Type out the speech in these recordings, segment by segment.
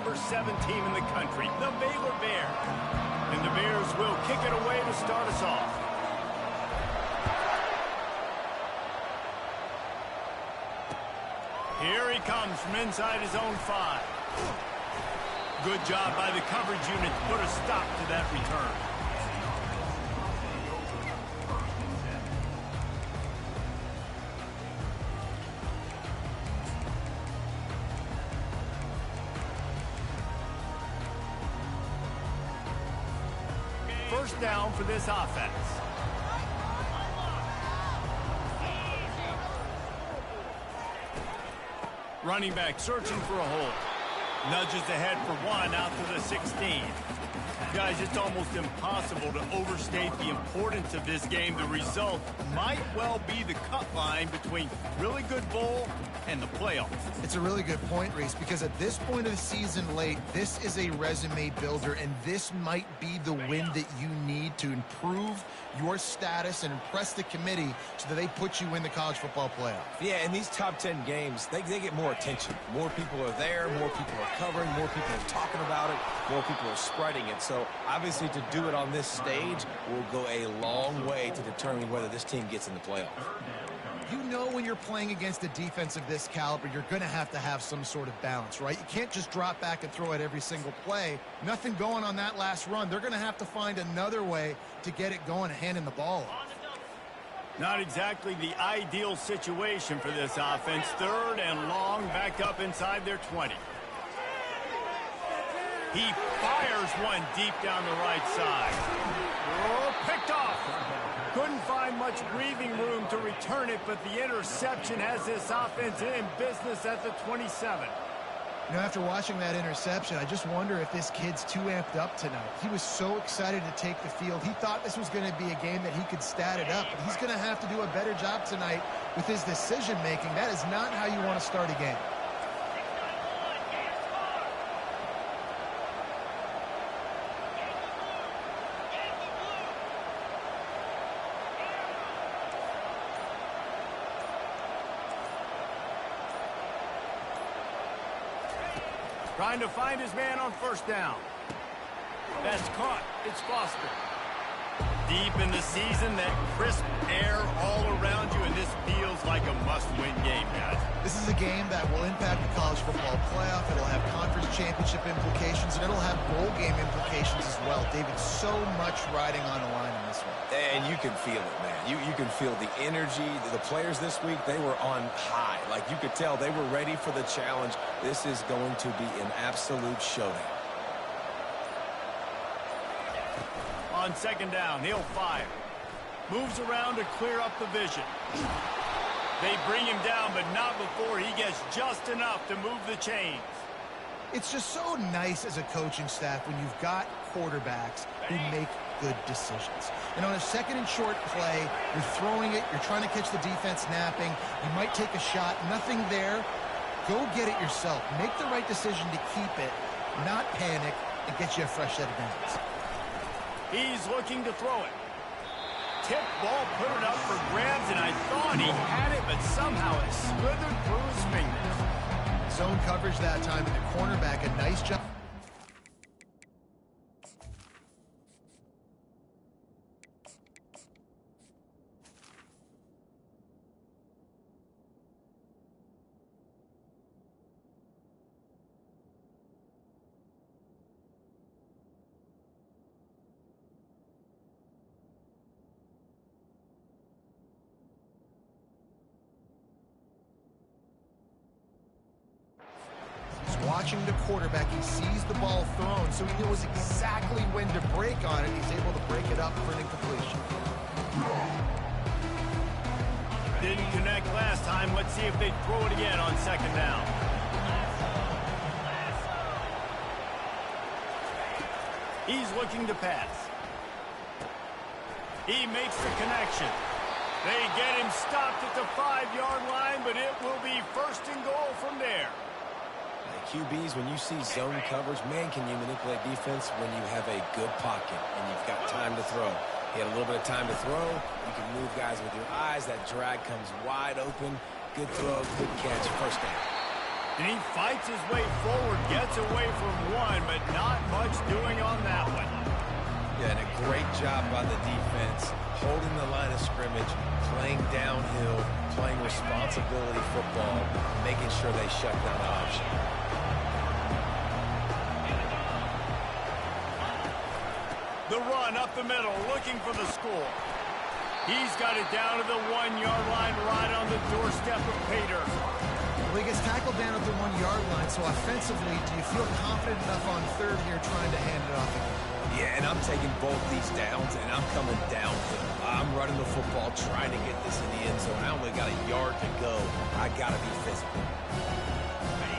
number 7 team in the country, the Baylor Bears. And the Bears will kick it away to start us off. Here he comes from inside his own 5. Good job by the coverage unit to put a stop to that return. First down for this offense. Running back searching for a hole. Nudges ahead for 1 out to the 16. Guys, it's almost impossible to overstate the importance of this game. The result might well be the cut line between really good bowl and the playoffs. It's a really good point, Reese, because at this point of the season late, this is a resume builder, and this might be the win that you need to improve your status and impress the committee so that they put you in the college football playoff. Yeah, in these top 10 games, they get more attention. More people are there, more people are covering, more people are talking about it, more people are spreading it. So obviously to do it on this stage will go a long way to determining whether this team gets in the playoff. You know when you're playing against a defense of this caliber, you're going to have some sort of balance, right? You can't just drop back and throw it every single play. Nothing going on that last run. They're going to have to find another way to get it going and handing the ball off. Not exactly the ideal situation for this offense. 3rd and long, backed up inside their 20. He fires one deep down the right side. Oh, picked off. Couldn't find much breathing room to return it, but the interception has this offense in business at the 27. You know, after watching that interception, I just wonder if this kid's too amped up tonight. He was so excited to take the field. He thought this was going to be a game that he could stat it up, but he's going to have to do a better job tonight with his decision-making. That is not how you want to start a game. Trying to find his man on first down. That's caught. It's Foster. Deep in the season, that crisp air all around you, and this feels like a must-win game, guys. This is a game that will impact the college football playoff. It'll have conference championship implications, and it'll have bowl game implications as well. David, so much riding on the line in this one. And you can feel it, man. You can feel the energy. The players this week, they were on high. Like, you could tell they were ready for the challenge. This is going to be an absolute showdown. On second down, he'll fire. Moves around to clear up the vision. They bring him down, but not before he gets just enough to move the chains. It's just so nice as a coaching staff when you've got quarterbacks who make good decisions. And on a second and short play, you're throwing it, you're trying to catch the defense napping, you might take a shot, nothing there. Go get it yourself. Make the right decision to keep it, not panic, and get you a fresh set of downs. He's looking to throw it. Tip ball, put it up for grabs, and I thought he had it, but somehow it slithered through his fingers. Zone coverage that time, and the cornerback, a nice job. Watching the quarterback, he sees the ball thrown, so he knows exactly when to break on it. He's able to break it up for an incompletion. Didn't connect last time. Let's see if they throw it again on second down. He's looking to pass. He makes the connection. They get him stopped at the 5-yard line, but it will be first and goal from there. QBs, when you see zone coverage, man, can you manipulate defense when you have a good pocket and you've got time to throw. He had a little bit of time to throw. You can move guys with your eyes. That drag comes wide open. Good throw, good catch, first down. And he fights his way forward, gets away from one, but not much doing on that one. Yeah, and a great job by the defense, holding the line of scrimmage, playing downhill, playing responsibility football, making sure they shut down the option. The run up the middle, looking for the score. He's got it down to the 1-yard line, right on the doorstep of Pater. Well, he gets tackled down at the 1-yard line, so offensively, do you feel confident enough on third here trying to hand it off again? Yeah, and I'm taking both these downs, and I'm coming downhill. I'm running the football, trying to get this in the end zone. I only got a yard to go. I got to be physical.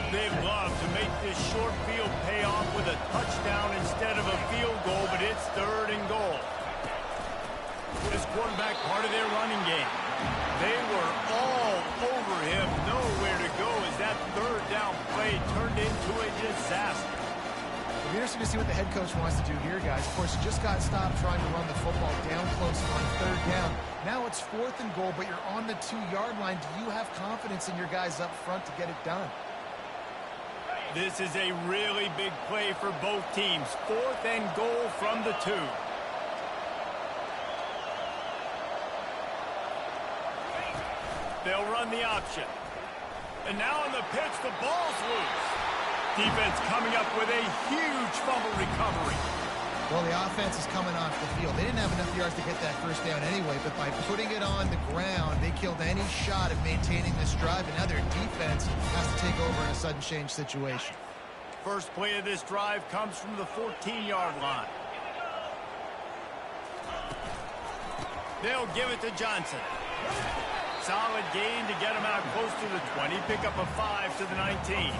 They'd love to make this short field pay off with a touchdown instead of a field goal, but it's third and goal. This quarterback part of their running game. They were all over him, nowhere to go as that third down play turned into a disaster. It'll be interesting to see what the head coach wants to do here, guys. Of course, you just got stopped trying to run the football down close on third down. Now it's fourth and goal, but you're on the 2-yard line. Do you have confidence in your guys up front to get it done? This is a really big play for both teams. Fourth and goal from the 2. They'll run the option. And now on the pitch, the ball's loose. Defense coming up with a huge fumble recovery. Well, the offense is coming off the field. They didn't have enough yards to get that first down anyway, but by putting it on the ground, they killed any shot at maintaining this drive, and now their defense has to take over in a sudden change situation. First play of this drive comes from the 14-yard line. They'll give it to Johnson. Solid gain to get him out close to the 20. Pick up a 5 to the 19.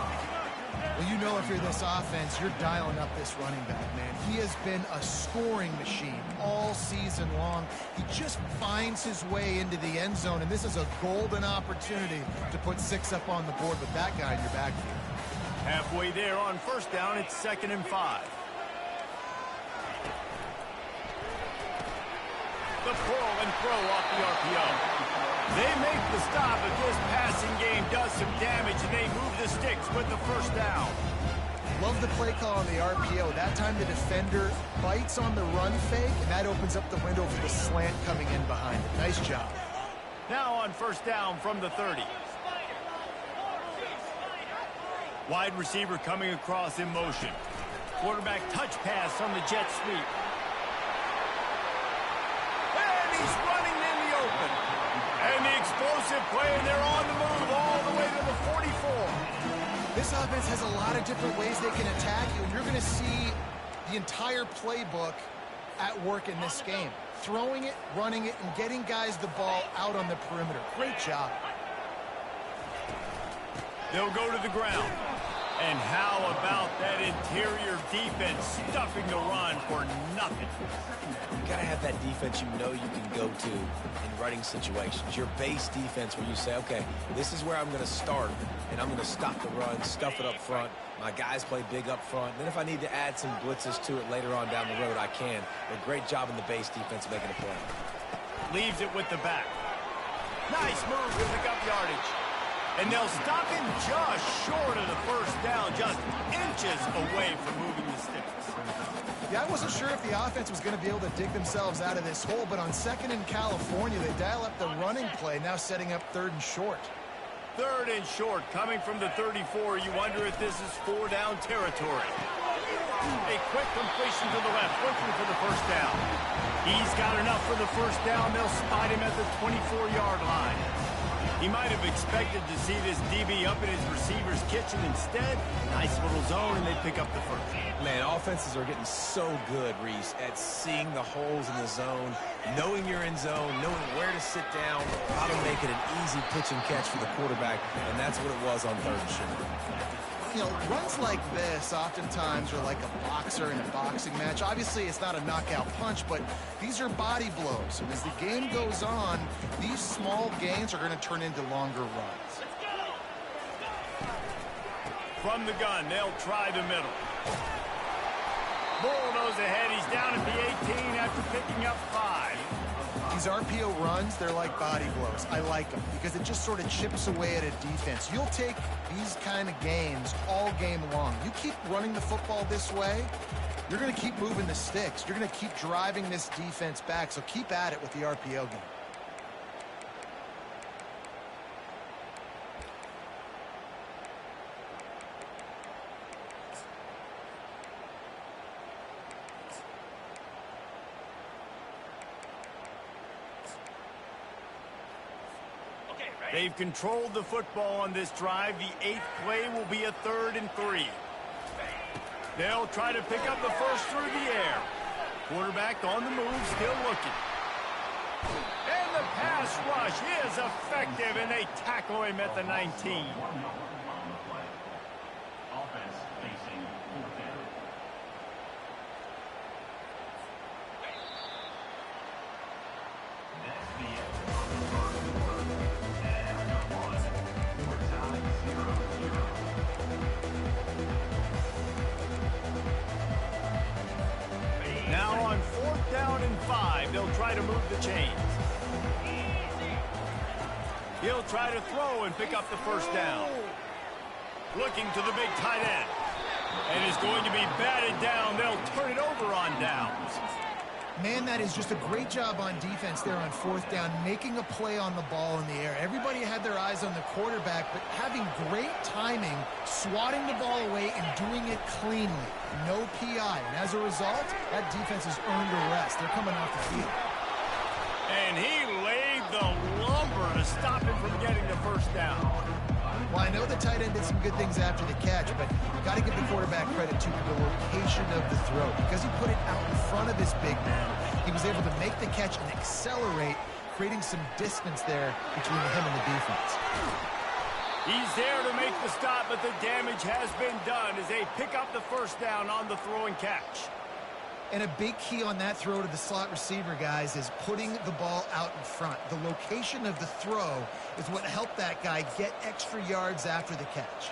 Well, you know if you're this offense, you're dialing up this running back, man. He has been a scoring machine all season long. He just finds his way into the end zone, and this is a golden opportunity to put 6 up on the board with that guy in your backfield. Halfway there on first down, it's 2nd and 5. The pull and throw off the RPO. They make the stop, but this passing game does some damage, and they move the sticks with the first down. Love the play call on the RPO. That time the defender bites on the run fake, and that opens up the window for the slant coming in behind it. Nice job. Now on first down from the 30. Wide receiver coming across in motion. Quarterback touch pass on the jet sweep. And he's running in the open. And the explosive play, and they're on the move all the way to the 44. This offense has a lot of different ways they can attack you, and you're going to see the entire playbook at work in this game. Throwing it, running it, and getting guys the ball out on the perimeter. Great job. They'll go to the ground. And how about that interior defense stuffing the run for nothing? You got to have that defense you know you can go to in running situations. Your base defense where you say, okay, this is where I'm going to start, and I'm going to stop the run, stuff it up front. My guys play big up front. Then if I need to add some blitzes to it later on down the road, I can. But great job in the base defense making a play. Leaves it with the back. Nice move to pick up yardage. And they'll stop him just short of the first down, just inches away from moving the sticks. Yeah, I wasn't sure if the offense was going to be able to dig themselves out of this hole, but on 2nd in California, they dial up the running play, now setting up 3rd and short. 3rd and short, coming from the 34. You wonder if this is 4-down territory. A quick completion to the left, looking for the first down. He's got enough for the first down. They'll spot him at the 24-yard line. He might have expected to see this DB up in his receiver's kitchen. Instead, nice little zone, and they pick up the first. Man, offenses are getting so good, Reese, at seeing the holes in the zone, knowing you're in zone, knowing where to sit down, how to make it an easy pitch and catch for the quarterback, and that's what it was on 3rd and short. You know, runs like this oftentimes are like a boxer in a boxing match. Obviously, it's not a knockout punch, but these are body blows. And as the game goes on, these small gains are going to turn into longer runs. From the gun, they'll try the middle. Bulldoze ahead. He's down at the 18 after picking up 5. These RPO runs, they're like body blows. I like them because it just sort of chips away at a defense. You'll take these kind of games all game long. You keep running the football this way, you're going to keep moving the sticks. You're going to keep driving this defense back, so keep at it with the RPO game. They've controlled the football on this drive. The 8th play will be a 3rd and 3. They'll try to pick up the first through the air. Quarterback on the move, still looking. And the pass rush is effective, and they tackle him at the 19. Now on 4th down and 5, they'll try to move the chains. He'll try to throw and pick up the first down. Looking to the big tight end. And is going to be batted down. They'll turn it over on downs. Man, that is just a great job on defense there on 4th down, making a play on the ball in the air. Everybody had their eyes on the quarterback, but having great timing, swatting the ball away, and doing it cleanly. No PI. And as a result, that defense has earned a rest. They're coming off the field. And he laid the lumber to stop him from getting the first down. Well, I know the tight end did some good things after the catch, but you got to give the quarterback credit to the location of the throw. Because he put it out in front of his big man, he was able to make the catch and accelerate, creating some distance there between him and the defense. He's there to make the stop, but the damage has been done as they pick up the first down on the throw and catch. And a big key on that throw to the slot receiver, guys, is putting the ball out in front. The location of the throw is what helped that guy get extra yards after the catch.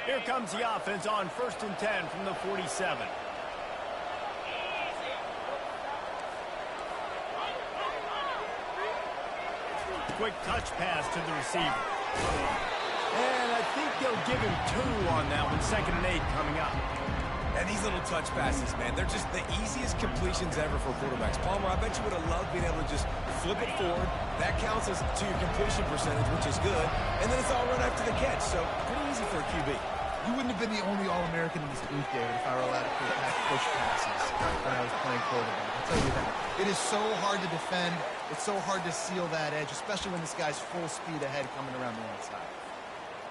Here comes the offense on 1st and 10 from the 47. Quick touch pass to the receiver. And I think they'll give him 2 on that one. 2nd and 8 coming up. And these little touch passes, man, they're just the easiest completions ever for quarterbacks. Palmer, I bet you would have loved being able to just flip it forward. That counts as to your completion percentage, which is good. And then it's all run after the catch, so pretty easy for a QB. You wouldn't have been the only All-American in this booth, David, if I were allowed to push passes when I was playing quarterback. I'll tell you that. It is so hard to defend. It's so hard to seal that edge, especially when this guy's full speed ahead coming around the outside.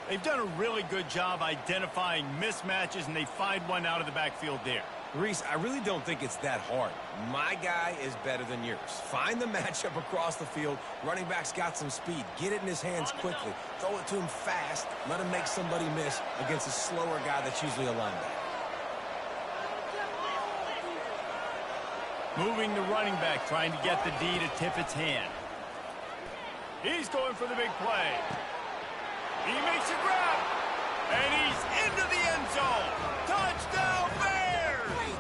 They've done a really good job identifying mismatches, and they find one out of the backfield there. Reese, I really don't think it's that hard. My guy is better than yours. Find the matchup across the field. Running back's got some speed. Get it in his hands quickly. Throw it to him fast. Let him make somebody miss against a slower guy that's usually a linebacker. Moving the running back, trying to get the D to tip its hand. He's going for the big play. He makes a grab, and he's into the end zone. Touchdown, Bears!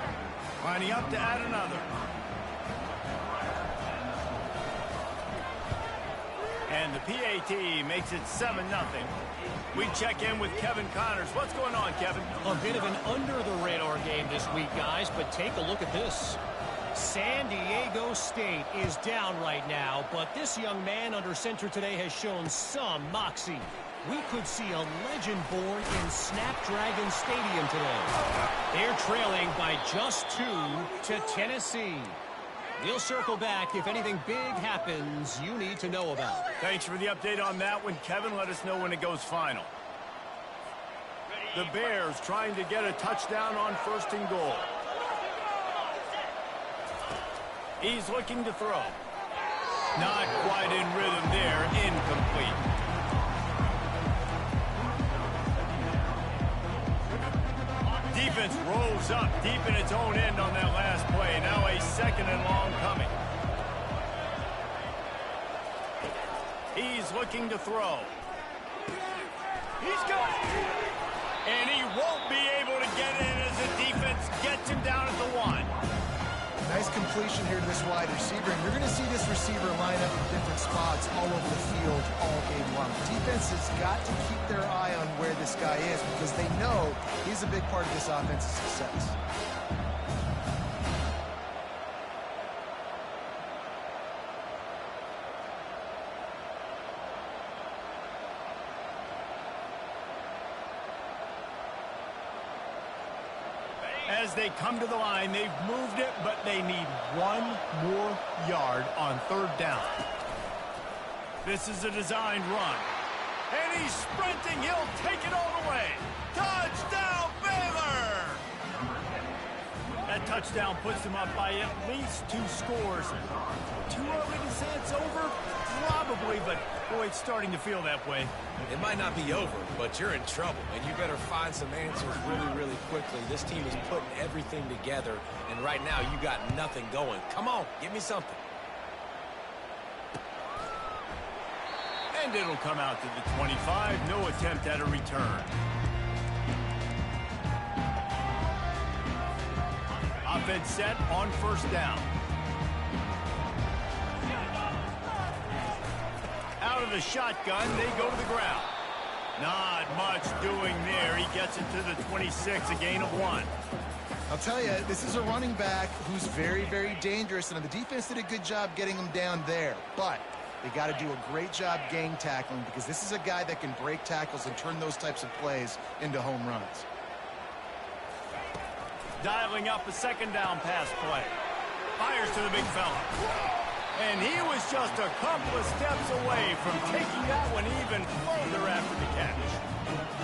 Winding up to add another. And the PAT makes it 7-0. We check in with Kevin Connors. What's going on, Kevin? A bit of an under-the-radar game this week, guys, but take a look at this. San Diego State is down right now, but this young man under center today has shown some moxie. We could see a legend born in Snapdragon Stadium today. They're trailing by just 2 to Tennessee. We'll circle back if anything big happens you need to know about. Thanks for the update on that one, Kevin. Let us know when it goes final. The Bears trying to get a touchdown on 1st and goal. He's looking to throw. Not quite in rhythm there. Incomplete. Defense rolls up deep in its own end on that last play. Now a 2nd and long coming. He's looking to throw. He's got it. And he won't be able to get in as the defense gets him down at the 1. Nice completion here to this wide receiver, and you're going to see this receiver line up in different spots all over the field all game long. The defense has got to keep their eye on where this guy is because they know he's a big part of this offense's success. As they come to the line, they've moved it, but they need 1 more yard on 3rd down. This is a designed run. And he's sprinting. He'll take it all the way. Touchdown, Baylor! That touchdown puts them up by at least 2 scores. Too early to say it's over? Probably, but boy, it's starting to feel that way. It might not be over, but you're in trouble, and you better find some answers really, really quickly. This team is putting everything together, and right now you got nothing going. Come on, give me something. And it'll come out to the 25. No attempt at a return. Offense set on 1st down. Out of the shotgun, they go to the ground. Not much doing there. He gets it to the 26, a gain of 1. I'll tell you, this is a running back who's very, very dangerous, and the defense did a good job getting him down there. But they got to do a great job gang tackling because this is a guy that can break tackles and turn those types of plays into home runs. Dialing up a 2nd down pass play. Fires to the big fella. And he was just a couple of steps away from taking that one even further after the catch.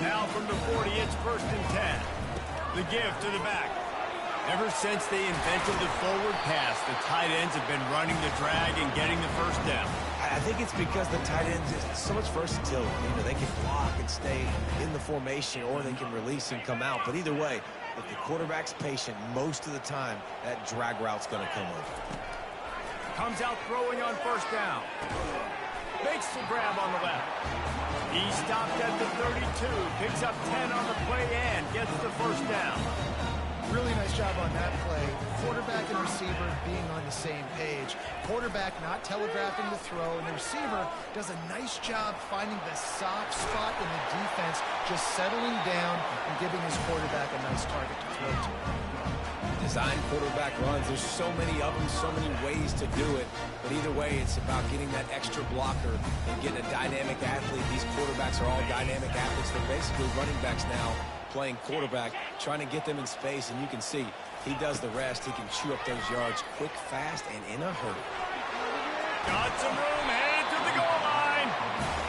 Now from the 40, it's 1st and 10. The give to the back. Ever since they invented the forward pass, the tight ends have been running the drag and getting the 1st down. I think it's because the tight ends have so much versatility. You know, they can block and stay in the formation, or they can release and come out. But either way, if the quarterback's patient, most of the time, that drag route's going to come over. Comes out throwing on 1st down. Makes the grab on the left. He stopped at the 32. Picks up 10 on the play and gets the 1st down. Really nice job on that play. Quarterback and receiver being on the same page. Quarterback not telegraphing the throw, and the receiver does a nice job finding the soft spot in the defense, just settling down and giving his quarterback a nice target to throw to. Design quarterback runs, there's so many of them, so many ways to do it. But either way, it's about getting that extra blocker and getting a dynamic athlete. These quarterbacks are all dynamic athletes. They're basically running backs now, playing quarterback, trying to get them in space, and you can see he does the rest. He can chew up those yards quick, fast, and in a hurry. Got some room, headed to the goal line.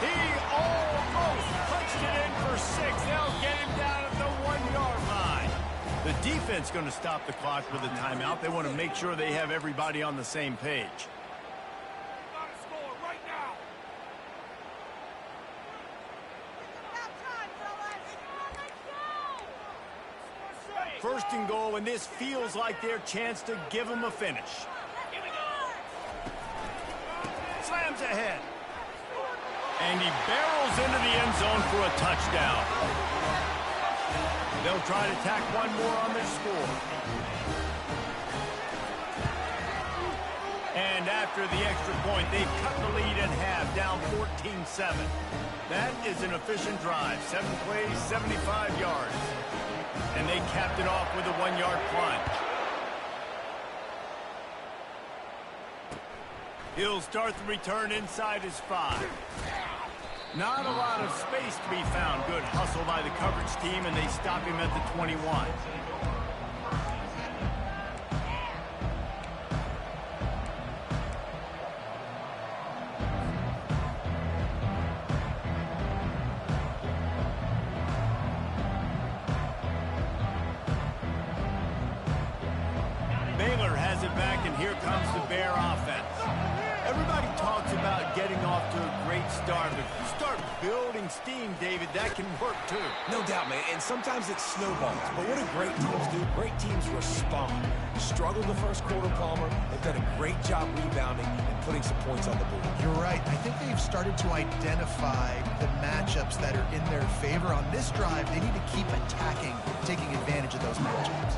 He almost punched it in for 6. They'll get him down at the 1-yard line. The defense going to stop the clock with a timeout. They want to make sure they have everybody on the same page. First and goal, and this feels like their chance to give them a finish. Slams ahead. And he barrels into the end zone for a touchdown. They'll try to tack one more on their score. And after the extra point, they've cut the lead in half, down 14-7. That is an efficient drive. 7 plays, 75 yards. And they capped it off with a 1-yard plunge. He'll start the return inside his 5. Not a lot of space to be found. Good hustle by the coverage team, and they stop him at the 21. Baylor has it back, and here comes the Bear offense. Everybody talks about getting off to a great start, but if you start building steam, David, that can work too. No doubt, man, and sometimes it snowballs. But what do great teams do? Great teams respond. Struggled the first quarter, Palmer. They've done a great job rebounding and putting some points on the board. You're right. I think they've started to identify the matchups that are in their favor. On this drive, they need to keep attacking, taking advantage of those matchups.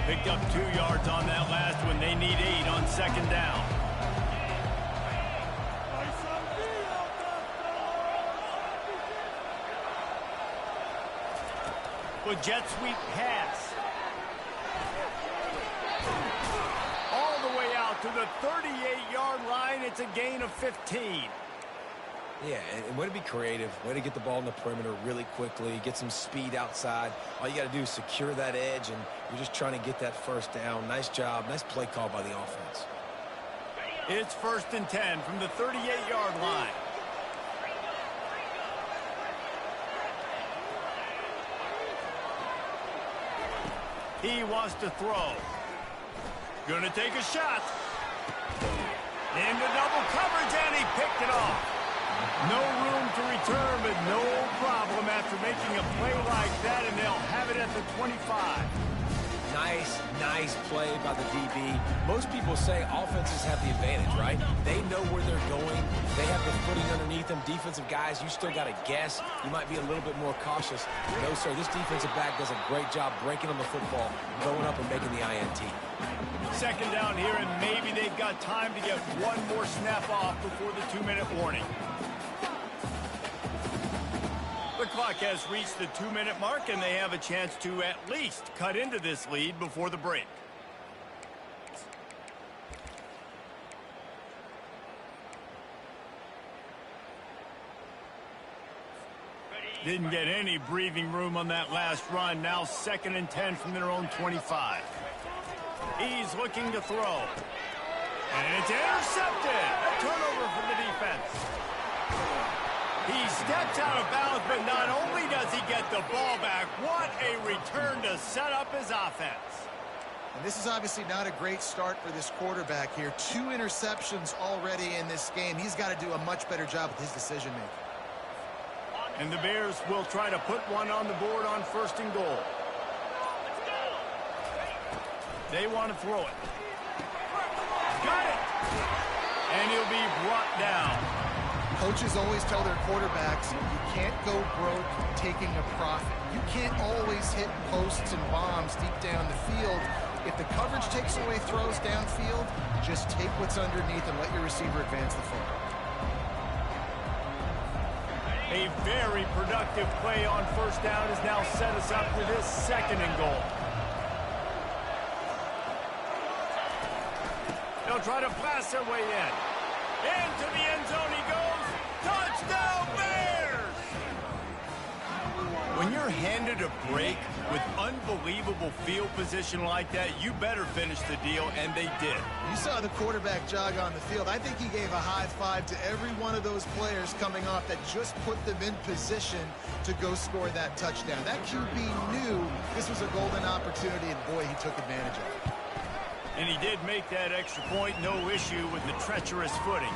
Picked up 2 yards on that last one. They need 8 on second down. With jet sweep pass. All the way out to the 38-yard line. It's a gain of 15. Yeah, and way to be creative, way to get the ball in the perimeter really quickly, get some speed outside. All you got to do is secure that edge, and you're just trying to get that first down. Nice job, nice play call by the offense. It's 1st and 10 from the 38-yard line. He wants to throw. Gonna take a shot. Into double coverage, and he picked it off. No room to return, but no problem after making a play like that, and they'll have it at the 25. Nice play by the DB. Most people say offenses have the advantage, right? They know where they're going. They have the footing underneath them. Defensive guys, you still got to guess. You might be a little bit more cautious. No, sir, this defensive back does a great job breaking on the football, going up and making the INT. Second down here, and maybe they've got time to get one more snap off before the 2-minute warning. The clock has reached the 2-minute mark, and they have a chance to at least cut into this lead before the break. Didn't get any breathing room on that last run. Now 2nd and 10 from their own 25. He's looking to throw. And it's intercepted. A turnover from the defense. He steps out of bounds, but not only does he get the ball back, what a return to set up his offense. And this is obviously not a great start for this quarterback here. 2 interceptions already in this game. He's got to do a much better job with his decision-making. And the Bears will try to put one on the board on 1st and goal. They want to throw it. Got it! And he'll be brought down. Coaches always tell their quarterbacks, you can't go broke taking a profit. You can't always hit posts and bombs deep down the field. If the coverage takes away throws downfield, just take what's underneath and let your receiver advance the football. A very productive play on 1st down has now set us up for this 2nd and goal. They'll try to blast their way in. Into the end zone he goes. Touchdown, Bears! When you're handed a break with unbelievable field position like that, you better finish the deal, and they did. You saw the quarterback jog on the field. I think he gave a high five to every one of those players coming off that just put them in position to go score that touchdown. That QB knew this was a golden opportunity, and boy, he took advantage of it. And he did make that extra point, no issue with the treacherous footing.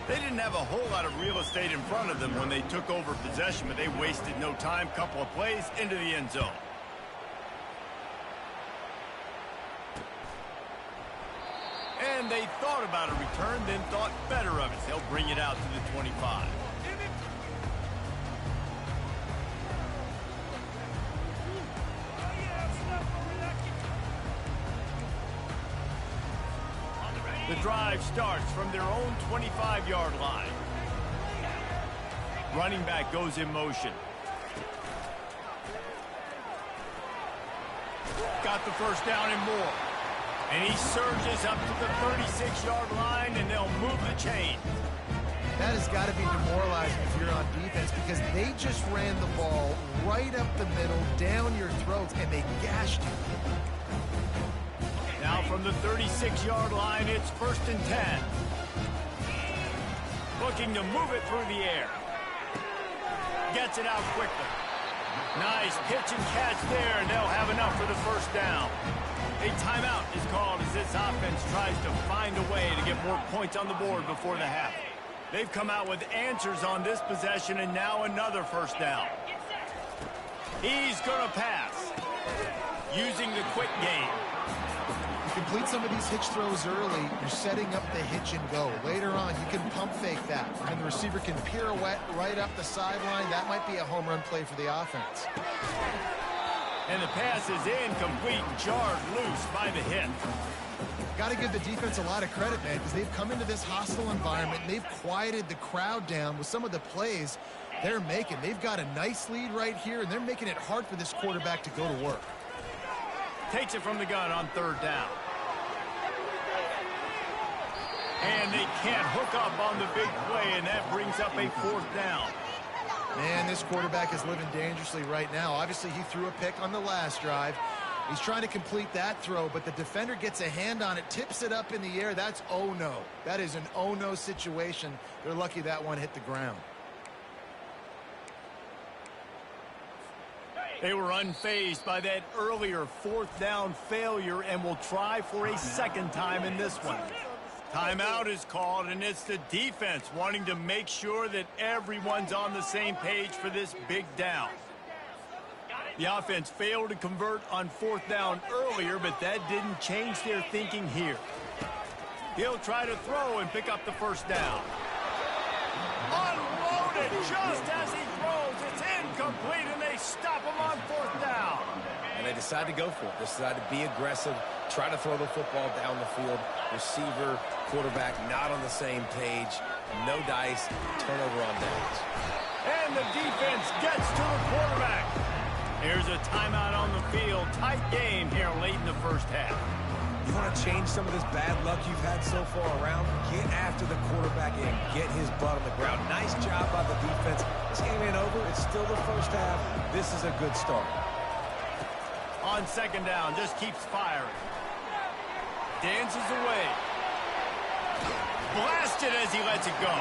They didn't have a whole lot of real estate in front of them when they took over possession, but they wasted no time. Couple of plays into the end zone. And they thought about a return, then thought better of it. They'll bring it out to the 25. The drive starts from their own 25-yard line. Running back goes in motion. Got the first down and more. And he surges up to the 36-yard line, and they'll move the chain. That has got to be demoralizing if you're on defense, because they just ran the ball right up the middle, down your throats, and they gashed you. Now from the 36-yard line, it's 1st and 10. Looking to move it through the air. Gets it out quickly. Nice pitch and catch there, and they'll have enough for the first down. A timeout is called as this offense tries to find a way to get more points on the board before the half. They've come out with answers on this possession, and now another first down. He's going to pass, using the quick game. You complete some of these hitch throws early, you're setting up the hitch and go. Later on, you can pump fake that, and the receiver can pirouette right up the sideline. That might be a home run play for the offense. And the pass is incomplete, jarred loose by the hit. Got to give the defense a lot of credit, man, because they've come into this hostile environment, and they've quieted the crowd down with some of the plays they're making. They've got a nice lead right here, and they're making it hard for this quarterback to go to work. Takes it from the gun on third down. And they can't hook up on the big play, and that brings up a fourth down. Man, this quarterback is living dangerously right now. Obviously, he threw a pick on the last drive. He's trying to complete that throw, but the defender gets a hand on it, tips it up in the air. That's oh-no. That is an oh-no situation. They're lucky that one hit the ground. They were unfazed by that earlier fourth down failure and will try for a second time in this one. Timeout is called, and it's the defense wanting to make sure that everyone's on the same page for this big down. The offense failed to convert on fourth down earlier, but that didn't change their thinking here. He'll try to throw and pick up the first down. Unloaded just as he throws. It's incomplete, and they stop him on fourth down. And they decide to go for it. They decide to be aggressive, try to throw the football down the field. Receiver, quarterback not on the same page. No dice, turnover on downs. And the defense gets to the quarterback. Here's a timeout on the field. Tight game here late in the first half. You want to change some of this bad luck you've had so far around? Get after the quarterback and get his butt on the ground. Nice job by the defense. This game ain't over. It's still the first half. This is a good start. On second down, just keeps firing. Dances away. Blasted as he lets it go.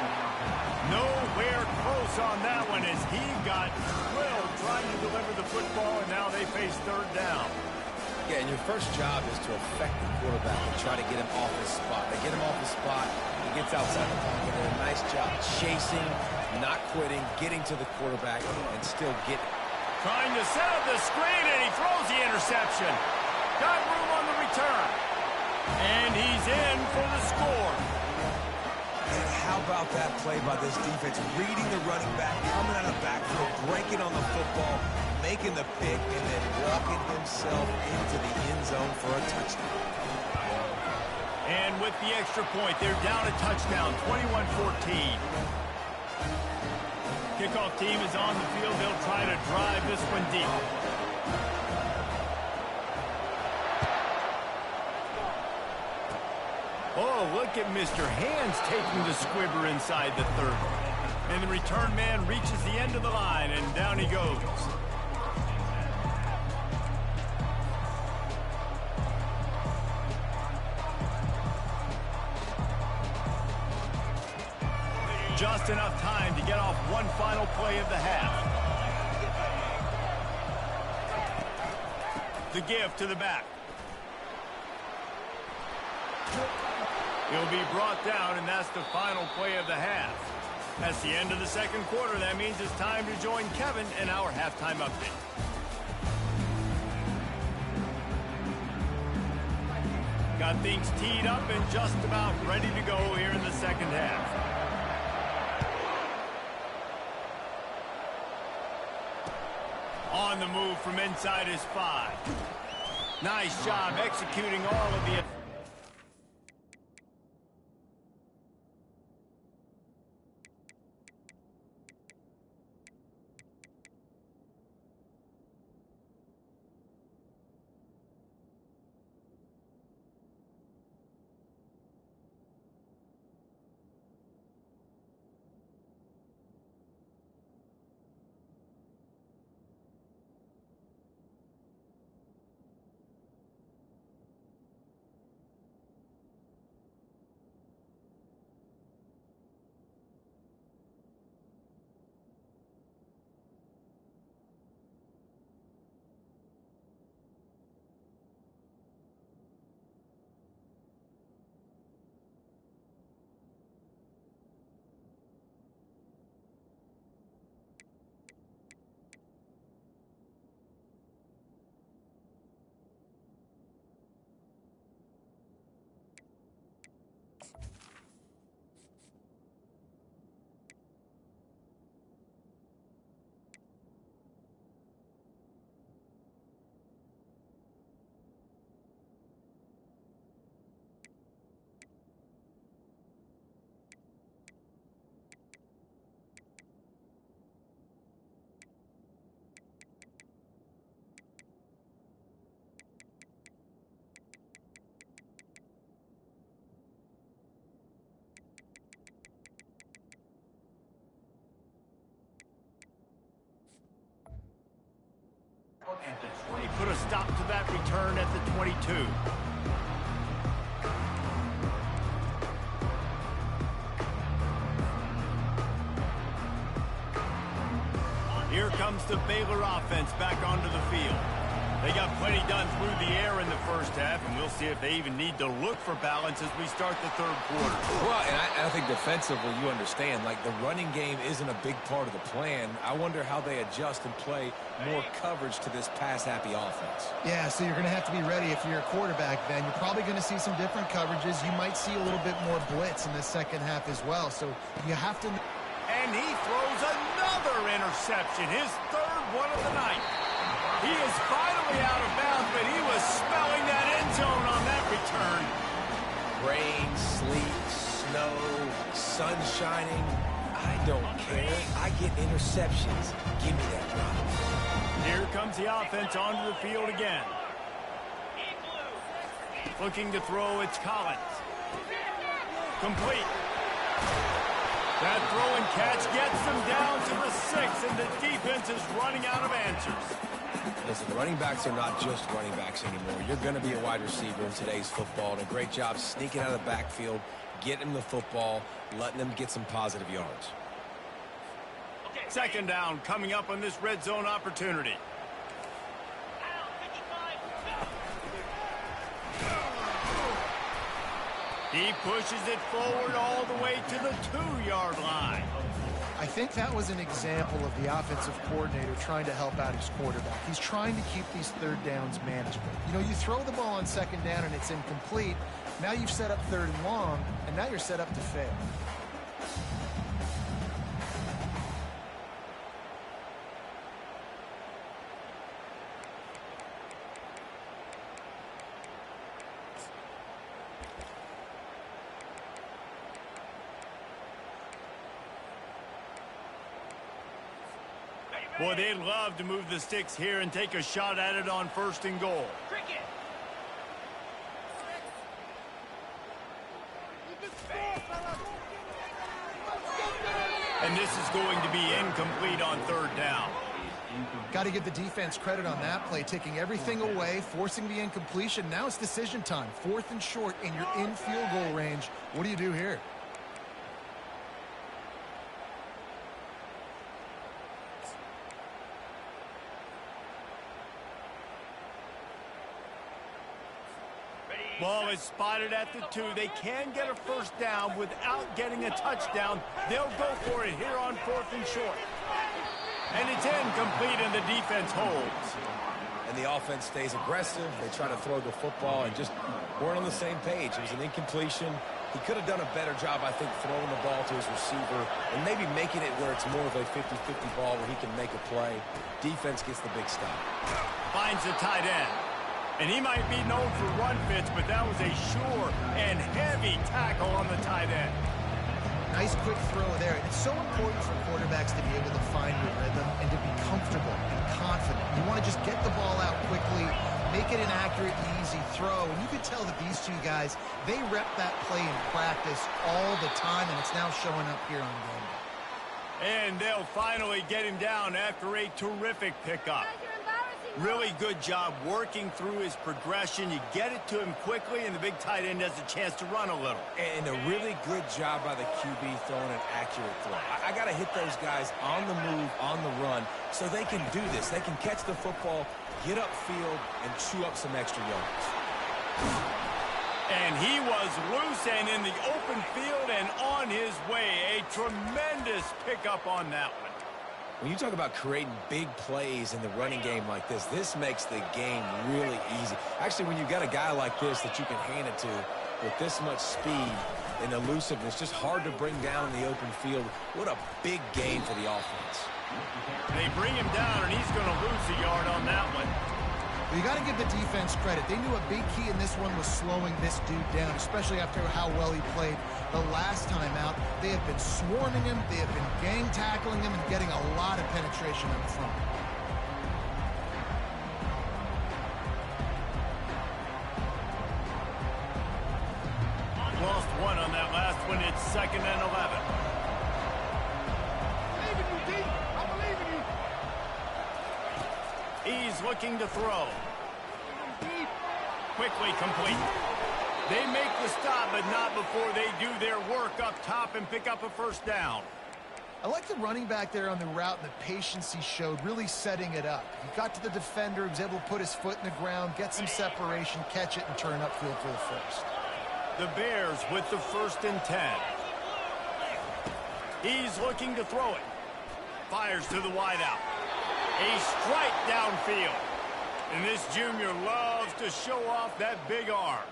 Nowhere close on that one as he got drilled trying to deliver the football, and now they face third down. Yeah, and your first job is to affect the quarterback and try to get him off his spot. They get him off his spot, he gets outside the pocket, and a nice job chasing, not quitting, getting to the quarterback, and still getting. Trying to set up the screen, and he throws the interception. Got room on the return. And he's in for the score. And how about that play by this defense? Reading the running back, coming out of the backfield, breaking on the football, making the pick, and then walking himself into the end zone for a touchdown. And with the extra point, they're down a touchdown, 21-14. Kickoff team is on the field. They'll try to drive this one deep. Oh, look at Mr. Hands taking the squibber inside the 30. And the return man reaches the end of the line, and down he goes. Just enough time to get off one final play of the half. The give to the back. He'll be brought down, and that's the final play of the half. That's the end of the second quarter. That means it's time to join Kevin in our halftime update. Got things teed up and just about ready to go here in the second half. On the move from inside his 5. Nice job executing all of the... He put a stop to that return at the 22. Here comes the Baylor offense back onto the field. They got plenty done through the air in the first half, and we'll see if they even need to look for balance as we start the third quarter. Well, and I think defensively, you understand, like the running game isn't a big part of the plan. I wonder how they adjust and play more coverage to this pass-happy offense. Yeah, so you're going to have to be ready if you're a quarterback, Ben. You're probably going to see some different coverages. You might see a little bit more blitz in the second half as well, so you have to... And he throws another interception, his third one of the night. He is finally out of bounds, but he was smelling that end zone on that return. Rain, sleet, snow, sun shining. I don't care. I get interceptions. Give me that rock. Here comes the offense onto the field again. Looking to throw, it's Collins. Complete. That throw and catch gets them down to the 6, and the defense is running out of answers. Listen, running backs are not just running backs anymore. You're going to be a wide receiver in today's football, and a great job sneaking out of the backfield, getting them the football, letting them get some positive yards. Second down coming up on this red zone opportunity. He pushes it forward all the way to the 2-yard line. I think that was an example of the offensive coordinator trying to help out his quarterback. He's trying to keep these third downs manageable. You know, you throw the ball on second down and it's incomplete. Now you've set up third and long, and now you're set up to fail. Boy, they'd love to move the sticks here and take a shot at it on 1st and goal. And this is going to be incomplete on 3rd down. Got to give the defense credit on that play, taking everything away, forcing the incompletion. Now it's decision time. 4th and short, and you're in field goal range. What do you do here? Ball is spotted at the 2. They can get a 1st down without getting a touchdown. They'll go for it here on 4th and short. And it's incomplete, and the defense holds. And the offense stays aggressive. They try to throw the football and just weren't on the same page. It was an incompletion. He could have done a better job, I think, throwing the ball to his receiver and maybe making it where it's more of a 50-50 ball where he can make a play. Defense gets the big stop. Finds the tight end. And he might be known for run fits, but that was a sure and heavy tackle on the tight end. Nice quick throw there. It's so important for quarterbacks to be able to find your rhythm and to be comfortable and confident. You want to just get the ball out quickly, make it an accurate, easy throw. And you could tell that these two guys, they rep that play in practice all the time, and it's now showing up here on game day. And they'll finally get him down after a terrific pickup. Really good job working through his progression. You get it to him quickly, and the big tight end has a chance to run a little. And a really good job by the QB throwing an accurate throw. I got to hit those guys on the move, on the run, so they can do this. They can catch the football, get upfield, and chew up some extra yards. And he was loose and in the open field and on his way. A tremendous pickup on that one. When you talk about creating big plays in the running game like this makes the game really easy. Actually, when you've got a guy like this that you can hand it to with this much speed and elusiveness, just hard to bring down in the open field. What a big gain for the offense. They bring him down, and he's going to lose a yard on that one. Well, you got to give the defense credit. They knew a big key in this one was slowing this dude down, especially after how well he played the last time out. They have been swarming him, they have been gang tackling him, and getting a lot of penetration up front. Lost one on that last one. It's 2nd and 11. He's looking to throw. Quickly complete. They make the stop, but not before they do their work up top and pick up a first down. I like the running back there on the route and the patience he showed, really setting it up. He got to the defender, he was able to put his foot in the ground, get some separation, catch it, and turn upfield for the first. The Bears with the 1st and 10. He's looking to throw it. Fires to the wideout. A strike downfield. And this junior loves to show off that big arm.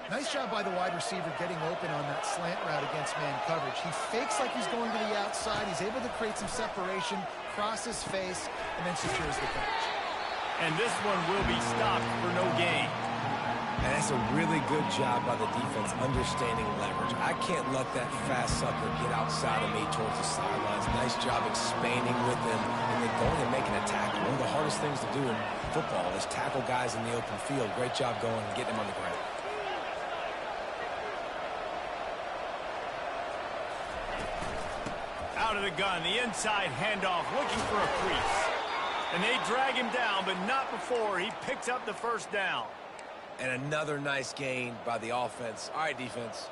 Nice job by the wide receiver getting open on that slant route against man coverage. He fakes like he's going to the outside. He's able to create some separation, cross his face, and then secures the catch. And this one will be stopped for no gain. And that's a really good job by the defense understanding leverage. I can't let that fast sucker get outside of me towards the sidelines. Nice job expanding with him and then going and making a tackle. One of the hardest things to do in football is tackle guys in the open field. Great job going and getting him on the ground. Out of the gun, the inside handoff, looking for a crease. And they drag him down, but not before he picks up the first down. And another nice gain by the offense. All right, defense,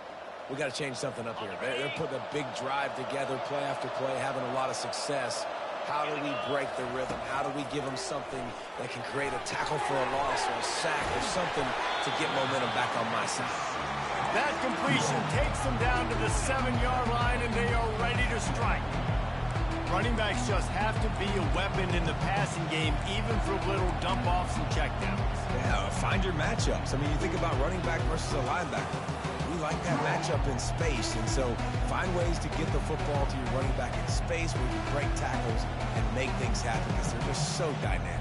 we got to change something up here. They're putting a big drive together, play after play, having a lot of success. How do we break the rhythm? How do we give them something that can create a tackle for a loss or a sack or something to get momentum back on my side? That completion takes them down to the 7-yard line, and they are ready to strike. Running backs just have to be a weapon in the passing game, even for little dump-offs and checkdowns. Yeah, find your matchups. I mean, you think about running back versus a linebacker. We like that matchup in space, and so find ways to get the football to your running back in space where you break tackles and make things happen because they're just so dynamic.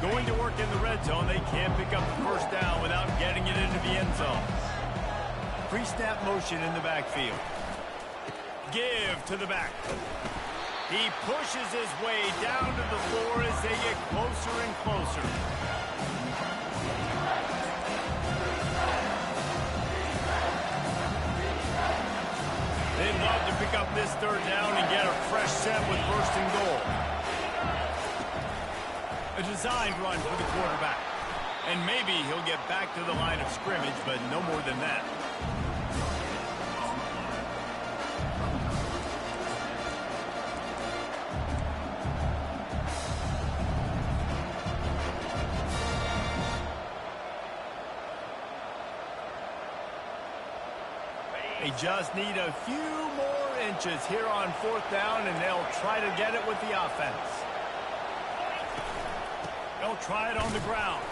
Going to work in the red zone, they can't pick up the first down without getting it into the end zone. Pre-snap motion in the backfield. Give to the back. He pushes his way down to the floor as they get closer and closer. They'd love to pick up this third down and get a fresh set with first and goal. A designed run for the quarterback. And maybe he'll get back to the line of scrimmage, but no more than that. They just need a few more inches here on fourth down, and they'll try to get it with the offense. They'll try it on the ground.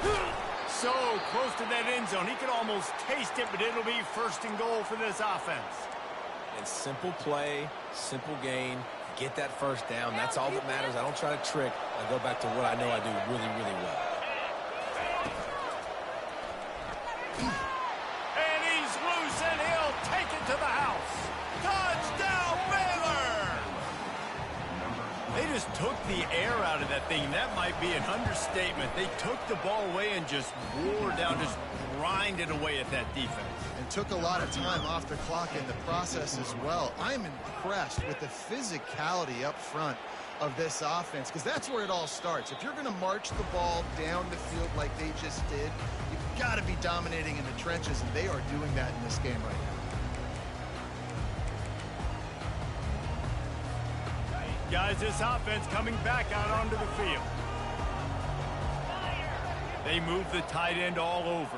So close to that end zone. He could almost taste it, but it'll be first and goal for this offense. And simple play, simple gain, get that first down. That's all that matters. I don't try to trick. I go back to what I know I do really, really well. And he's loose, and he'll take it to the house. Touchdown, Baylor! They just took the air out of that thing. That might be an understatement. They took the ball away and just wore down, just grinded away at that defense. And took a lot of time off the clock in the process as well. I'm impressed with the physicality up front of this offense, because that's where it all starts. If you're going to march the ball down the field like they just did, you've got to be dominating in the trenches, and they are doing that in this game right now. Guys, this offense coming back out onto the field. They move the tight end all over.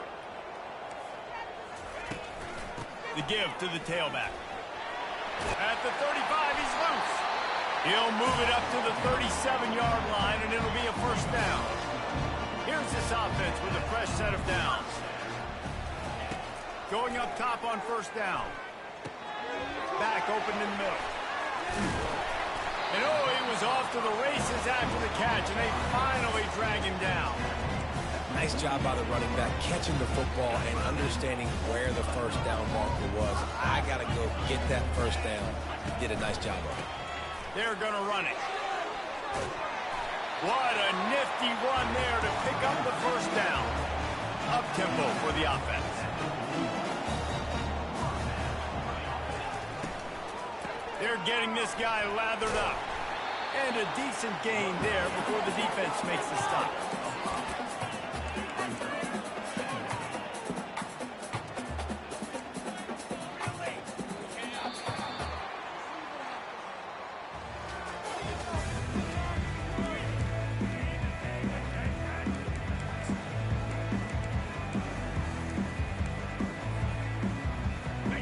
The give to the tailback. At the 35, he's loose. He'll move it up to the 37-yard line, and it'll be a first down. Here's this offense with a fresh set of downs. Going up top on first down. Back open in the middle. And oh, he was off to the races after the catch, and they finally drag him down. Nice job by the running back, catching the football and understanding where the first down marker was. I got to go get that first down. He did a nice job of it. They're going to run it. What a nifty run there to pick up the first down. Up-tempo for the offense. They're getting this guy lathered up. And a decent gain there before the defense makes the stop.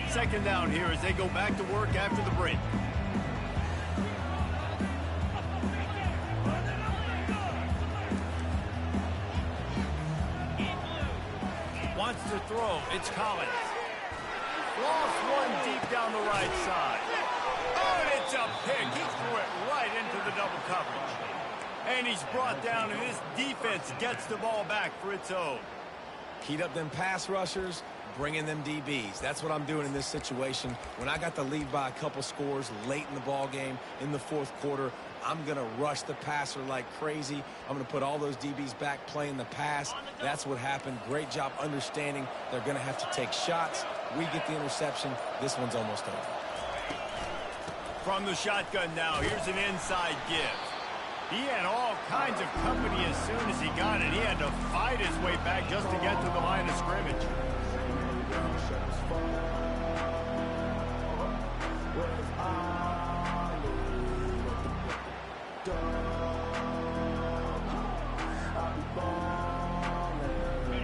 Second down here as they go back to work after the break. Wants to throw. It's Collins. Lost one deep down the right side. Oh, and it's a pick. He threw it right into the double coverage. And he's brought down, and this defense gets the ball back for its own. Heat up them pass rushers, bring in them DBs. That's what I'm doing in this situation. When I got the lead by a couple scores late in the ball game in the fourth quarter, I'm going to rush the passer like crazy. I'm going to put all those DBs back playing the pass. That's what happened. Great job understanding they're going to have to take shots. We get the interception. This one's almost over. From the shotgun now, here's an inside give. He had all kinds of company as soon as he got it. He had to fight his way back just to get to the line of scrimmage.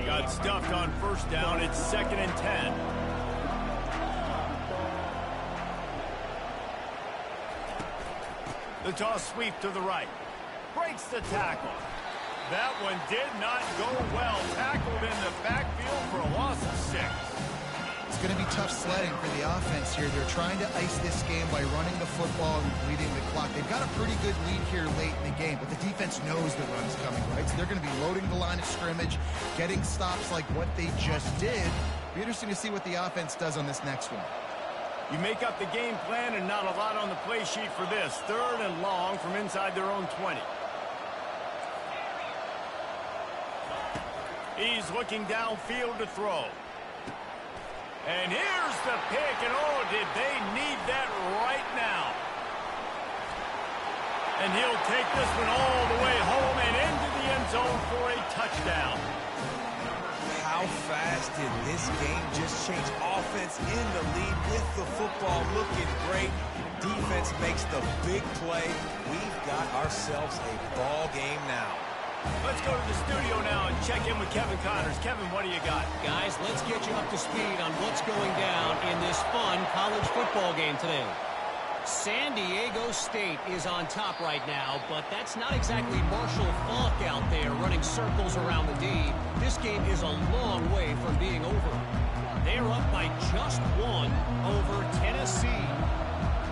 Got stuffed on first down. It's 2nd and 10. The toss sweep to the right. Breaks the tackle. That one did not go well. Tackled in the backfield for a loss of 6. It's going to be tough sledding for the offense here. They're trying to ice this game by running the football and bleeding the clock. They've got a pretty good lead here late in the game, but the defense knows the run's coming, right? So they're going to be loading the line of scrimmage, getting stops like what they just did. Be interesting to see what the offense does on this next one. You make up the game plan and not a lot on the play sheet for this. 3rd and long from inside their own 20. He's looking downfield to throw. And here's the pick, and oh, did they need that right now. And he'll take this one all the way home and into the end zone for a touchdown. How fast did this game just change? Offense in the lead with the football looking great. Defense makes the big play. We've got ourselves a ball game now. Let's go to the studio now and check in with Kevin Connors. Kevin, what do you got? Guys, let's get you up to speed on what's going down in this fun college football game today. San Diego State is on top right now, but that's not exactly Marshall Faulk out there running circles around the D. This game is a long way from being over. They're up by just 1 over Tennessee.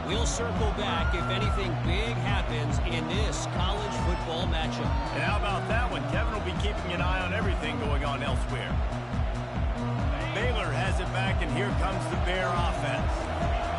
We'll circle back if anything big happens in this college football matchup. And how about that one? Kevin will be keeping an eye on everything going on elsewhere. Baylor has it back, and here comes the Bear offense.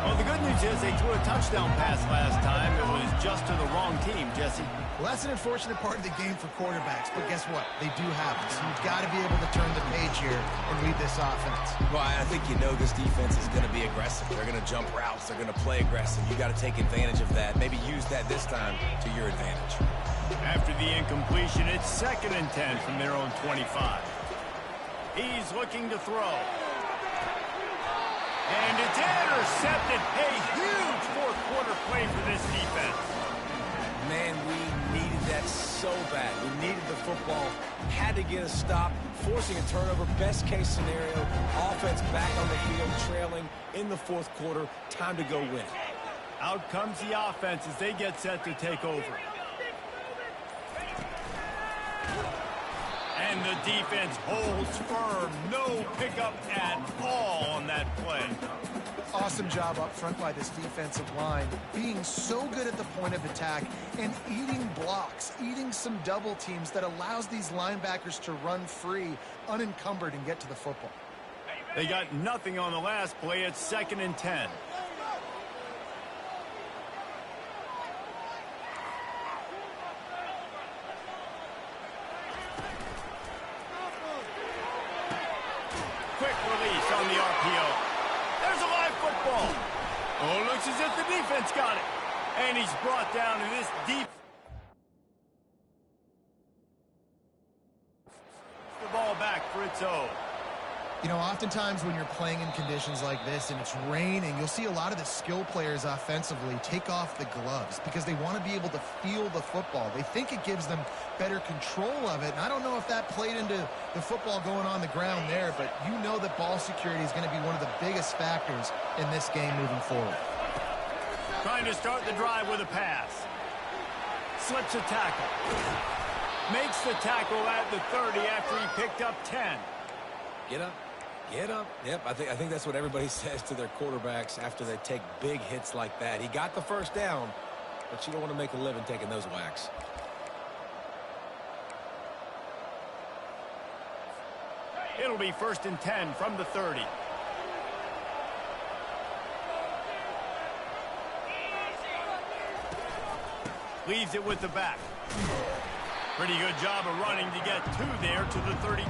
Well, the good news is they threw a touchdown pass last time. It was just to the wrong team, Jesse. Well, that's an unfortunate part of the game for quarterbacks, but guess what? They do happen. So you've got to be able to turn the page here and lead this offense. Well, I think you know this defense is going to be aggressive. They're going to jump routes. They're going to play aggressive. You got to take advantage of that. Maybe use that this time to your advantage. After the incompletion, it's 2nd and 10 from their own 25. He's looking to throw. And it's intercepted. A huge fourth quarter play for this defense. Man, we needed that so bad. We needed the football. Had to get a stop, forcing a turnover. Best case scenario, offense back on the field, trailing in the fourth quarter. Time to go win. Out comes the offense as they get set to take over. And the defense holds firm. No pickup at all on that play. Awesome job up front by this defensive line, being so good at the point of attack and eating blocks, eating some double teams that allows these linebackers to run free, unencumbered, and get to the football. They got nothing on the last play. It's 2nd and 10. Quick release on the RPO. There's a live football. Oh, looks as if the defense got it. And he's brought down to this deep. The ball back for its own. You know, oftentimes when you're playing in conditions like this and it's raining, you'll see a lot of the skill players offensively take off the gloves because they want to be able to feel the football. They think it gives them better control of it. And I don't know if that played into the football going on the ground there, but you know that ball security is going to be one of the biggest factors in this game moving forward. Trying to start the drive with a pass. Slips a tackle. Makes the tackle at the 30 after he picked up 10. Get up. Get up. Yep, I think that's what everybody says to their quarterbacks after they take big hits like that. He got the first down, but you don't want to make a living taking those whacks. It'll be 1st and 10 from the 30. Leaves it with the back. Pretty good job of running to get 2 there to the 32.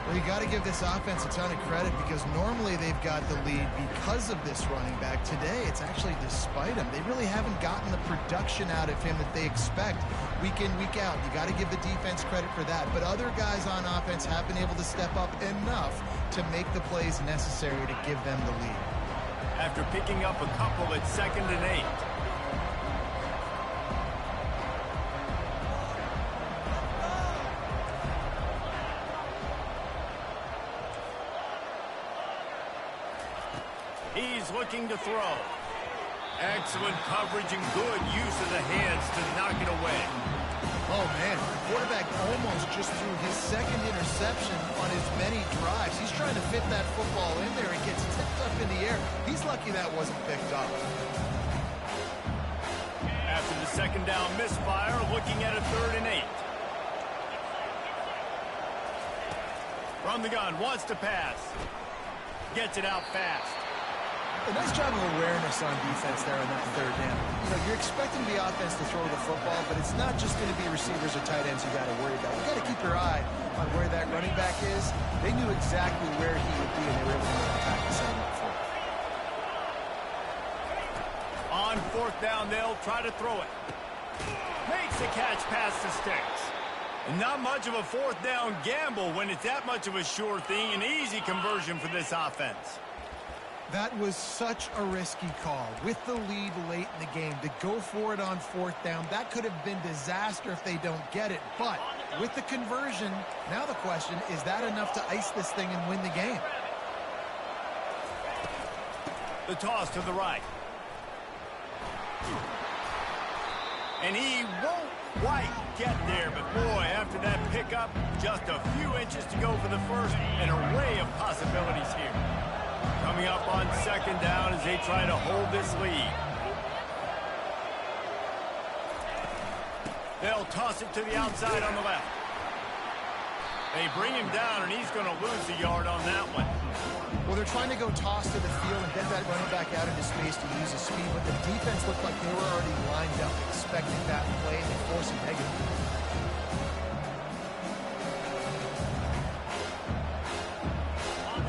Well, you got to give this offense a ton of credit because normally they've got the lead because of this running back. Today, it's actually despite him. They really haven't gotten the production out of him that they expect week in, week out. You got to give the defense credit for that. But other guys on offense have been able to step up enough to make the plays necessary to give them the lead. After picking up a couple at 2nd and 8. He's looking to throw. Excellent coverage and good use of the hands to knock it away. Oh, man. Quarterback almost just threw his 2nd interception on his many drives. He's trying to fit that football in there. It gets tipped up in the air. He's lucky that wasn't picked up. After the 2nd down misfire, looking at a 3rd and 8. From the gun, wants to pass. Gets it out fast. A nice job of awareness on defense there on that 3rd down. You know, you're expecting the offense to throw the football, but it's not just going to be receivers or tight ends you got to worry about. You got to keep your eye on where that running back is. They knew exactly where he would be, and they were able to attack the center up for him. On 4th down, they'll try to throw it. Makes the catch past the sticks. And not much of a 4th down gamble when it's that much of a sure thing. An easy conversion for this offense. That was such a risky call. With the lead late in the game, to go for it on 4th down, that could have been disaster if they don't get it. But with the conversion, now the question, is that enough to ice this thing and win the game? The toss to the right. And he won't quite get there, but boy, after that pickup, just a few inches to go for the first. An array of possibilities here. Coming up on 2nd down as they try to hold this lead. They'll toss it to the outside on the left. They bring him down, and he's going to lose a yard on that one. Well, they're trying to go toss to the field and get that running back out into space to use his speed, but the defense looked like they were already lined up expecting that play, and they force a negative.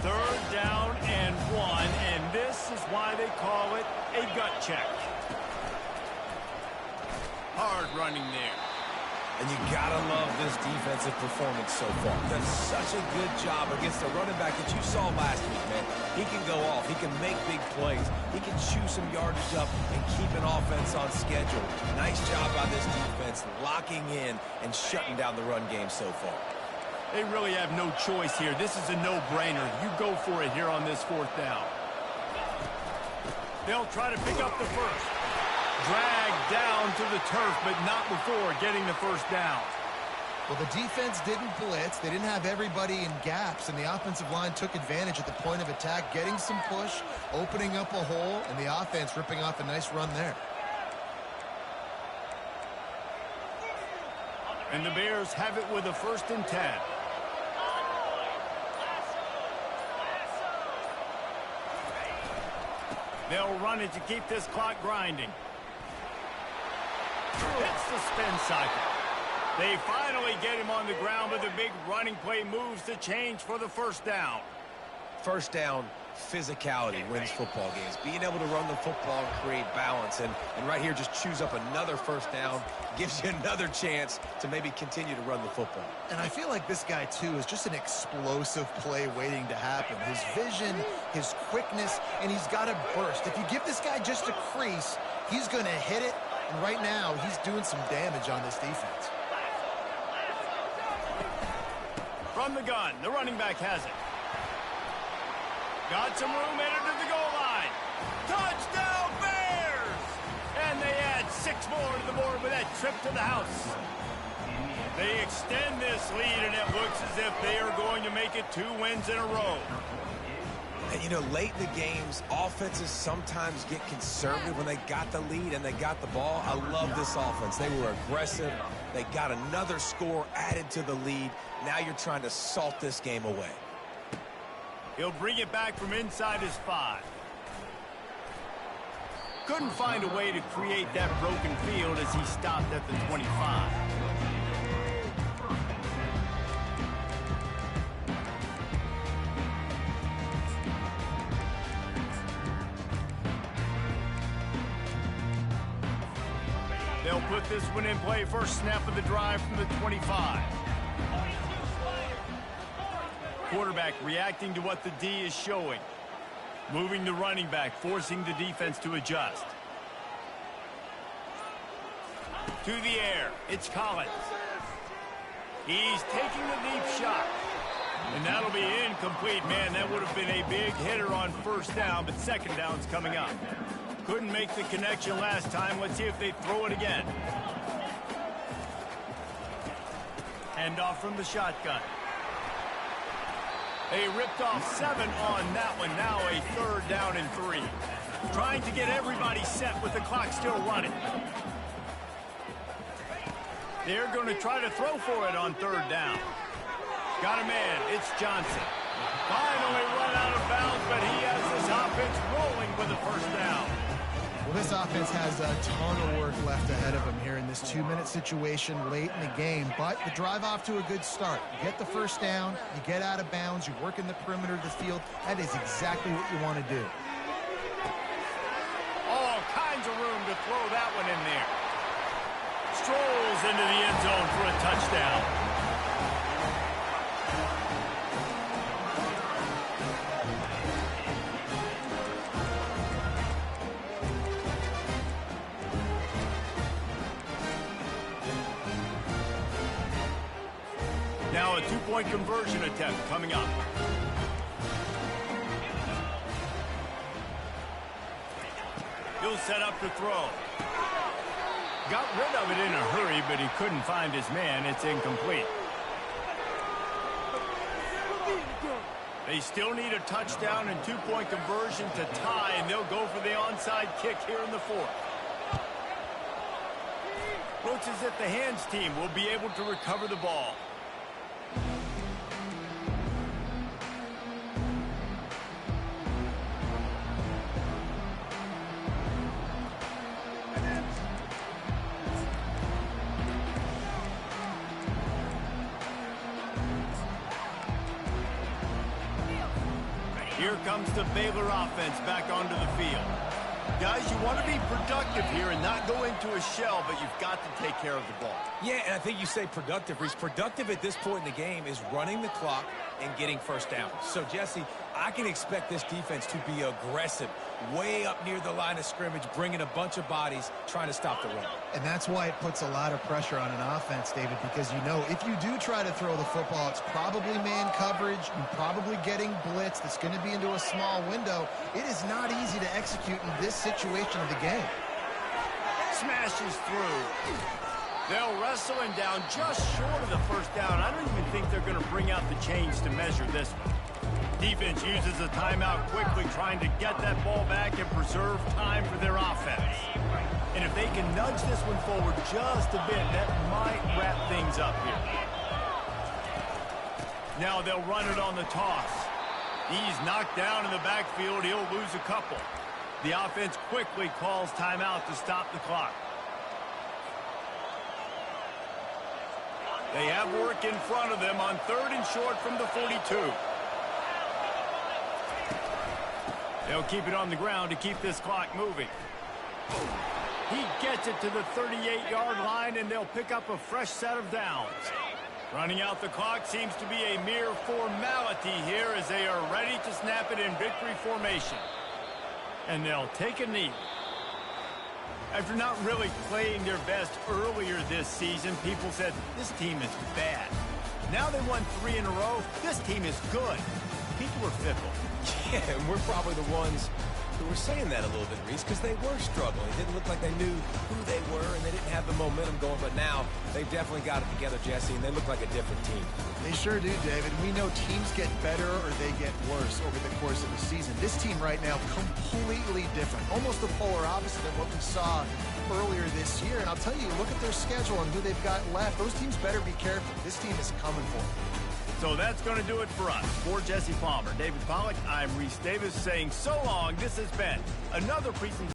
3rd down and 1, and this is why they call it a gut check. Hard running there. And you gotta love this defensive performance so far. Done such a good job against the running back that you saw last week, man. He can go off. He can make big plays. He can chew some yardage up and keep an offense on schedule. Nice job by this defense locking in and shutting down the run game so far. They really have no choice here. This is a no-brainer. You go for it here on this 4th down. They'll try to pick up the first. Dragged down to the turf, but not before getting the 1st down. Well, the defense didn't blitz. They didn't have everybody in gaps, and the offensive line took advantage at the point of attack, getting some push, opening up a hole, and the offense ripping off a nice run there. And the Bears have it with a 1st and 10. They'll run it to keep this clock grinding. Hits the spin cycle. They finally get him on the ground, but the big running play moves to change for the 1st down. 1st down, physicality wins football games. Being able to run the football and create balance. And right here, just choose up another first down, gives you another chance to maybe continue to run the football. And I feel like this guy, too, is just an explosive play waiting to happen. His vision, his quickness, and he's got a burst. If you give this guy just a crease, he's going to hit it. And right now, he's doing some damage on this defense. From the gun, the running back has it. Got some room, entered to the goal line. Touchdown, Bears! And they add 6 more to the board with that trip to the house. They extend this lead, and it looks as if they are going to make it 2 wins in a row. And, you know, late in the games, offenses sometimes get conservative when they got the lead and they got the ball. I love this offense. They were aggressive. They got another score added to the lead. Now you're trying to salt this game away. He'll bring it back from inside his 5. Couldn't find a way to create that broken field as he stopped at the 25. They'll put this one in play. First snap of the drive from the 25. Quarterback reacting to what the D is showing. Moving the running back, forcing the defense to adjust. To the air, it's Collins. He's taking the deep shot. And that'll be incomplete. Man, that would have been a big hitter on first down, but second down's coming up. Couldn't make the connection last time. Let's see if they throw it again. Handoff from the shotgun. They ripped off 7 on that one. Now a 3rd down and 3. Trying to get everybody set with the clock still running. They're going to try to throw for it on 3rd down. Got a man. It's Johnson. Finally run out of bounds, but he has this offense rolling with a first down. Well, this offense has a ton of work left ahead of them here in this 2-minute situation late in the game, but the drive off to a good start. You get the first down, you get out of bounds, you work in the perimeter of the field. That is exactly what you want to do. All kinds of room to throw that one in there. Strolls into the end zone for a touchdown. Now a 2-point conversion attempt coming up. He'll set up to throw. Got rid of it in a hurry, but he couldn't find his man. It's incomplete. They still need a touchdown and 2-point conversion to tie, and they'll go for the onside kick here in the 4th. Looks as if the hands team will be able to recover the ball. Here comes the Baylor offense back onto the field. Guys, you want to be productive here and not go into a shell, but you've got to take care of the ball. Yeah, and I think you say productive. Reese, productive at this point in the game is running the clock and getting first down. So, Jesse, I can expect this defense to be aggressive, way up near the line of scrimmage, bringing a bunch of bodies, trying to stop the run. And that's why it puts a lot of pressure on an offense, David, because you know if you do try to throw the football, it's probably man coverage, you're probably getting blitz that's going to be into a small window. It is not easy to execute in this situation of the game. Smashes through. They'll wrestle him down just short of the first down. I don't even think they're going to bring out the chains to measure this one. Defense uses a timeout quickly, trying to get that ball back and preserve time for their offense. And if they can nudge this one forward just a bit, that might wrap things up here. Now they'll run it on the toss. He's knocked down in the backfield. He'll lose a couple. The offense quickly calls timeout to stop the clock. They have work in front of them on 3rd and short from the 42. They'll keep it on the ground to keep this clock moving. He gets it to the 38-yard line, and they'll pick up a fresh set of downs. Running out the clock seems to be a mere formality here as they are ready to snap it in victory formation. And they'll take a knee. After not really playing their best earlier this season, people said this team is bad. Now they won 3 in a row. This team is good. People are fickle. Yeah, and we're probably the ones who were saying that a little bit, Reese, because they were struggling. It didn't look like they knew who they were, and they didn't have the momentum going. But now they've definitely got it together, Jesse, and they look like a different team. They sure do, David. We know teams get better or they get worse over the course of the season. This team right now, completely different. Almost the polar opposite of what we saw earlier this year. And I'll tell you, look at their schedule and who they've got left. Those teams better be careful. This team is coming for them. So that's going to do it for us. For Jesse Palmer, David Pollack, I'm Reese Davis saying so long. This has been another presentation.